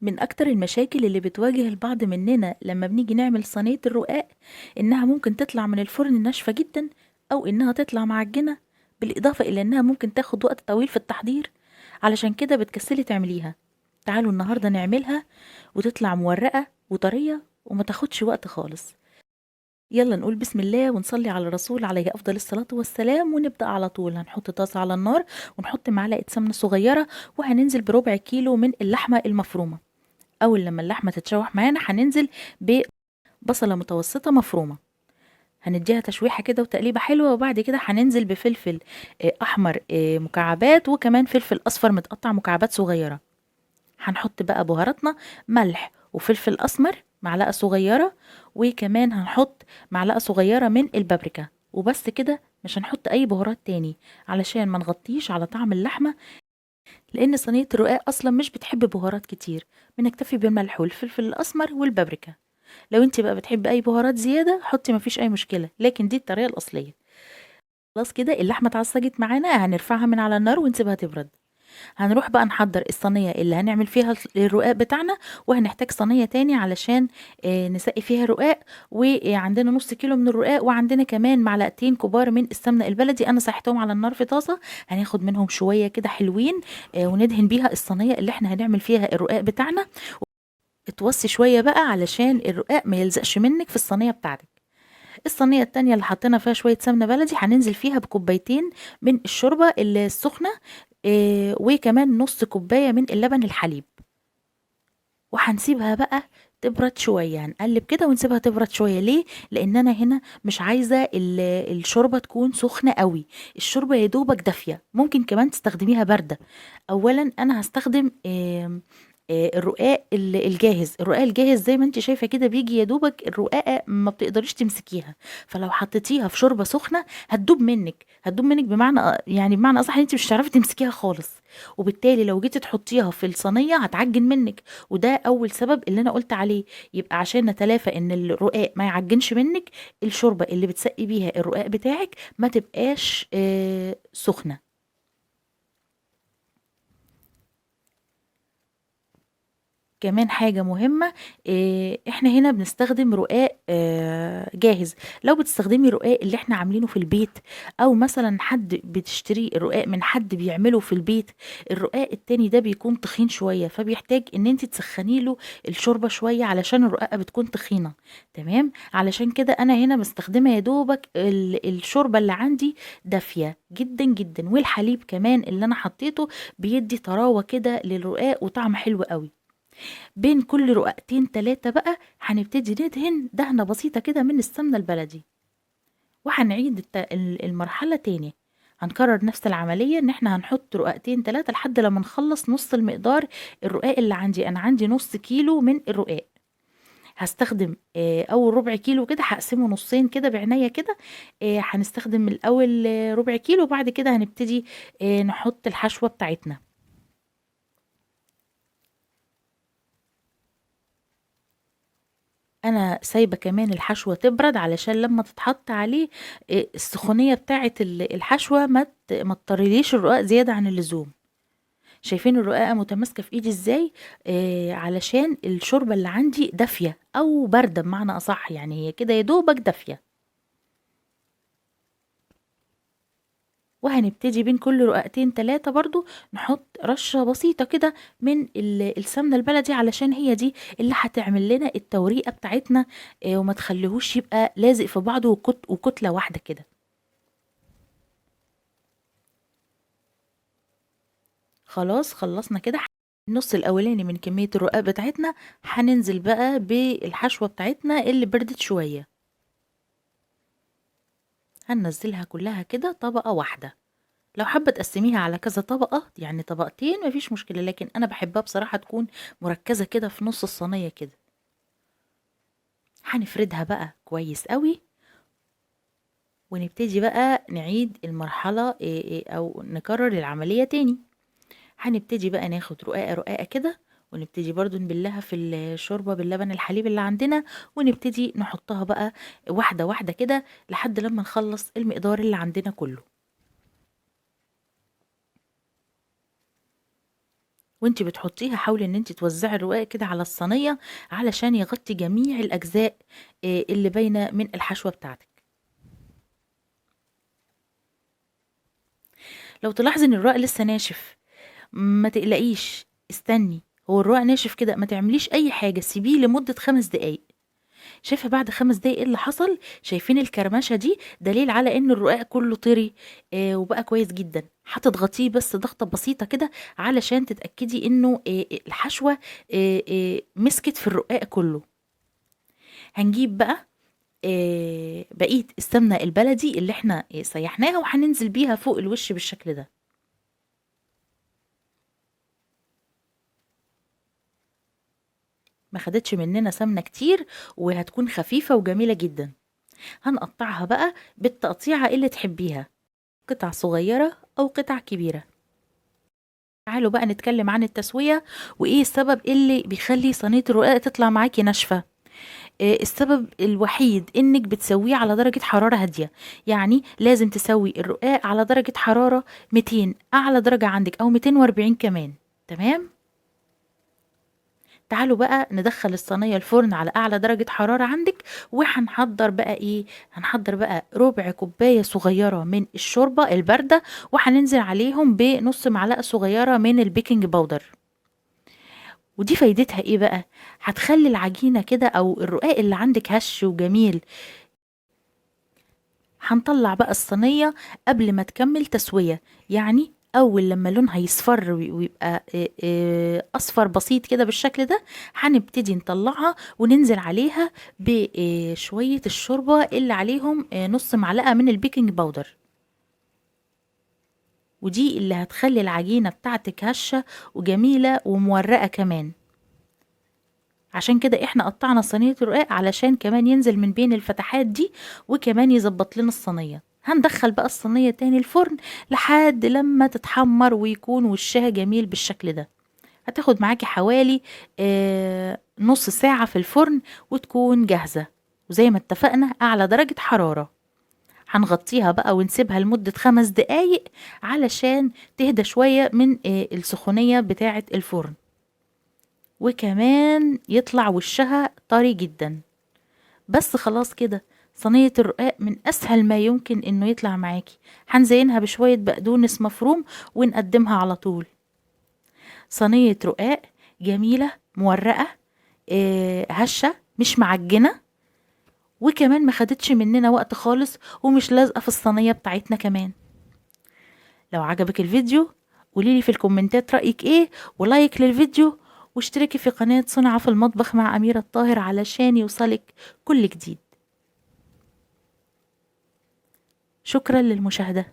من أكتر المشاكل اللي بتواجه البعض مننا لما بنيجي نعمل صينية الرقاق إنها ممكن تطلع من الفرن ناشفة جدا، أو إنها تطلع معجنة، بالإضافة إلى إنها ممكن تاخد وقت طويل في التحضير. علشان كده بتكسلي تعمليها. تعالوا النهاردة نعملها وتطلع مورقة وطرية وما تاخدش وقت خالص. يلا نقول بسم الله ونصلي على الرسول عليه أفضل الصلاة والسلام ونبدأ على طول. هنحط طاسة على النار ونحط معلقة سمنة صغيرة، وهننزل بربع كيلو من اللحمة المفرومة. اول لما اللحمه تتشوح معانا هننزل ببصله متوسطه مفرومه، هنديها تشويحه كده وتقليبه حلوه، وبعد كده هننزل بفلفل احمر مكعبات، وكمان فلفل اصفر متقطع مكعبات صغيره. هنحط بقى بهاراتنا: ملح وفلفل اسمر معلقه صغيره، وكمان هنحط معلقه صغيره من البابريكا، وبس كده. مش هنحط اي بهارات تاني علشان ما نغطيش على طعم اللحمه، لان صينيه الرقاق اصلا مش بتحب بهارات كتير. بنكتفي بالملح والفلفل الاسمر والبابريكا. لو انت بقى بتحبي اي بهارات زياده حطي، مفيش اي مشكله، لكن دي الطريقه الاصليه. خلاص كده اللحمه اتعصجت معانا، هنرفعها من على النار ونسيبها تبرد. هنروح بقى نحضر الصينيه اللي هنعمل فيها الرقاق بتاعنا، وهنحتاج صينيه تاني علشان نسقي فيها الرقاق. وعندنا نص كيلو من الرقاق، وعندنا كمان معلقتين كبار من السمنه البلدي انا سحتهم على النار في طاسه. هناخد منهم شويه كده حلوين، وندهن بيها الصينيه اللي احنا هنعمل فيها الرقاق بتاعنا. اتوصي شويه بقى علشان الرقاق ما يلزقش منك في الصينيه بتاعتك. الصينيه التانية اللي حطينا فيها شويه سمنه بلدي هننزل فيها بكوبايتين من الشوربه السخنه، وكمان نص كوبايه من اللبن الحليب. وهنسيبها بقى تبرد شويه، هنقلب كده ونسيبها تبرد شويه. ليه؟ لان انا هنا مش عايزه الشوربه تكون سخنه قوي. الشوربه يا دوبك دافيه، ممكن كمان تستخدميها بارده. اولا انا هستخدم الرقاق الجاهز. الرقاق الجاهز زي ما انت شايفه كده بيجي يا دوبك الرقاقه ما بتقدريش تمسكيها، فلو حطيتيها في شوربه سخنه هتدوب منك، هتدوب منك بمعنى يعني بمعنى اصح ان انت مش هتعرفي تمسكيها خالص. وبالتالي لو جيتي تحطيها في الصينيه هتعجن منك، وده اول سبب اللي انا قلت عليه. يبقى عشان نتلافى ان الرقاق ما يعجنش منك، الشوربه اللي بتسقي بيها الرقاق بتاعك ما تبقاش سخنه. كمان حاجة مهمة، احنا هنا بنستخدم رقاق جاهز. لو بتستخدمي رقاق اللي احنا عاملينه في البيت، او مثلا حد بتشتري الرقاق من حد بيعمله في البيت، الرقاق التاني ده بيكون تخين شوية، فبيحتاج ان انت تسخني له الشوربة شوية علشان الرقاقة بتكون تخينة. تمام، علشان كده انا هنا بستخدمها يا دوبك الشوربة اللي عندي دافية جدا جدا، والحليب كمان اللي انا حطيته بيدي طراوة كده للرقاق وطعم حلو قوي. بين كل رقاقتين تلاتة بقى هنبتدي ندهن دهنة بسيطة كده من السمنة البلدي، وهنعيد المرحلة تاني. هنكرر نفس العملية، ان احنا هنحط رقاقتين تلاتة لحد لما نخلص نص المقدار. الرقاق اللي عندي انا عندي نص كيلو من الرقاق، هستخدم اول ربع كيلو كده هقسمه نصين كده بعناية كده. هنستخدم الاول ربع كيلو، وبعد كده هنبتدي نحط الحشوة بتاعتنا. انا سايبه كمان الحشوه تبرد علشان لما تتحط عليه السخونيه بتاعه الحشوه ما تطريليش الرقاق زياده عن اللزوم. شايفين الرقاقه متماسكه في ايدي ازاي؟ علشان الشوربه اللي عندي دافيه او بارده بمعنى اصح، يعني هي كده يا دوبك دافيه. وهنبتدي بين كل رقاقتين تلاتة برضو نحط رشة بسيطة كده من السمنة البلدي، علشان هي دي اللي هتعمل لنا التوريقة بتاعتنا، وما تخليهوش يبقى لازق في بعضه وكتلة واحدة كده. خلاص خلصنا كده. النص الاولاني من كمية الرقاق بتاعتنا هننزل بقى بالحشوة بتاعتنا اللي بردت شوية. هننزلها كلها كده طبقة واحدة. لو حابة تقسميها على كذا طبقة يعني طبقتين مفيش مشكلة، لكن أنا بحبها بصراحة تكون مركزة كده في نص الصينية كده. هنفردها بقى كويس قوي، ونبتدي بقى نعيد المرحلة أو نكرر العملية تاني. هنبتدي بقى ناخد رقاقة رقاقة كده، ونبتدي برضو نبلها في الشوربة باللبن الحليب اللي عندنا، ونبتدي نحطها بقى واحدة واحدة كده لحد لما نخلص المقدار اللي عندنا كله. وانت بتحطيها حاولي ان انت توزعي الرقاق كده على الصينية علشان يغطي جميع الاجزاء اللي باينة من الحشوة بتاعتك. لو تلاحظي ان الرقاق لسه ناشف ما تقلقيش، استني، هو الرقاق ناشف كده ما تعمليش اي حاجة، سيبيه لمدة 5 دقايق. شايفة بعد 5 دقايق ايه اللي حصل؟ شايفين الكرمشة دي دليل على ان الرقاق كله طري وبقى كويس جدا. هتضغطيه بس ضغطة بسيطة كده علشان تتأكدي انه الحشوة مسكت في الرقاق كله. هنجيب بقى بقية السمنة البلدي اللي احنا سيحناها وهننزل بيها فوق الوش بالشكل ده. ما خدتش مننا سمنة كتير وهتكون خفيفة وجميلة جدا. هنقطعها بقى بالتقطيعة اللي تحبيها، قطع صغيرة أو قطع كبيرة. تعالوا بقى نتكلم عن التسوية وإيه السبب اللي بيخلي صينية الرقاق تطلع معاكي ناشفة. السبب الوحيد إنك بتسويه على درجة حرارة هادية، يعني لازم تسوي الرقاق على درجة حرارة 200 أعلى درجة عندك أو 240 كمان. تمام. تعالوا بقى ندخل الصينية الفرن على أعلى درجة حرارة عندك، وهنحضر بقى إيه؟ هنحضر بقى ربع كوباية صغيرة من الشوربة الباردة، وهننزل عليهم بنص معلقة صغيرة من البيكنج باودر. ودي فايدتها إيه بقى؟ هتخلي العجينة كده أو الرقاق اللي عندك هش وجميل. هنطلع بقى الصينية قبل ما تكمل تسوية، يعني أول لما لونها يصفر ويبقى أصفر بسيط كده بالشكل ده، هنبتدي نطلعها وننزل عليها بشوية الشوربة اللي عليهم نص معلقة من البيكنج باودر. ودي اللي هتخلي العجينة بتاعتك هشة وجميلة ومورقة كمان. عشان كده احنا قطعنا صينية الرقاق علشان كمان ينزل من بين الفتحات دي وكمان يظبط لنا الصينية. هندخل بقى الصينية تاني الفرن لحد لما تتحمر ويكون وشها جميل بالشكل ده. هتاخد معاكي حوالي نص ساعة في الفرن وتكون جاهزة، وزي ما اتفقنا أعلى درجة حرارة. هنغطيها بقى ونسيبها لمدة 5 دقايق علشان تهدى شوية من السخونية بتاعة الفرن، وكمان يطلع وشها طري جدا. بس خلاص كده صينية الرقاق من أسهل ما يمكن إنه يطلع معاكي. هنزينها بشوية بقدونس مفروم ونقدمها على طول. صينية رقاق جميلة مورقة هشة مش معجنة، وكمان ما خدتش مننا وقت خالص ومش لازقة في الصينية بتاعتنا كمان. لو عجبك الفيديو قوليلي في الكومنتات رأيك ايه، ولايك للفيديو، واشتركي في قناة صنع في المطبخ مع أميرة الطاهر علشان يوصلك كل جديد. شكرا للمشاهدة.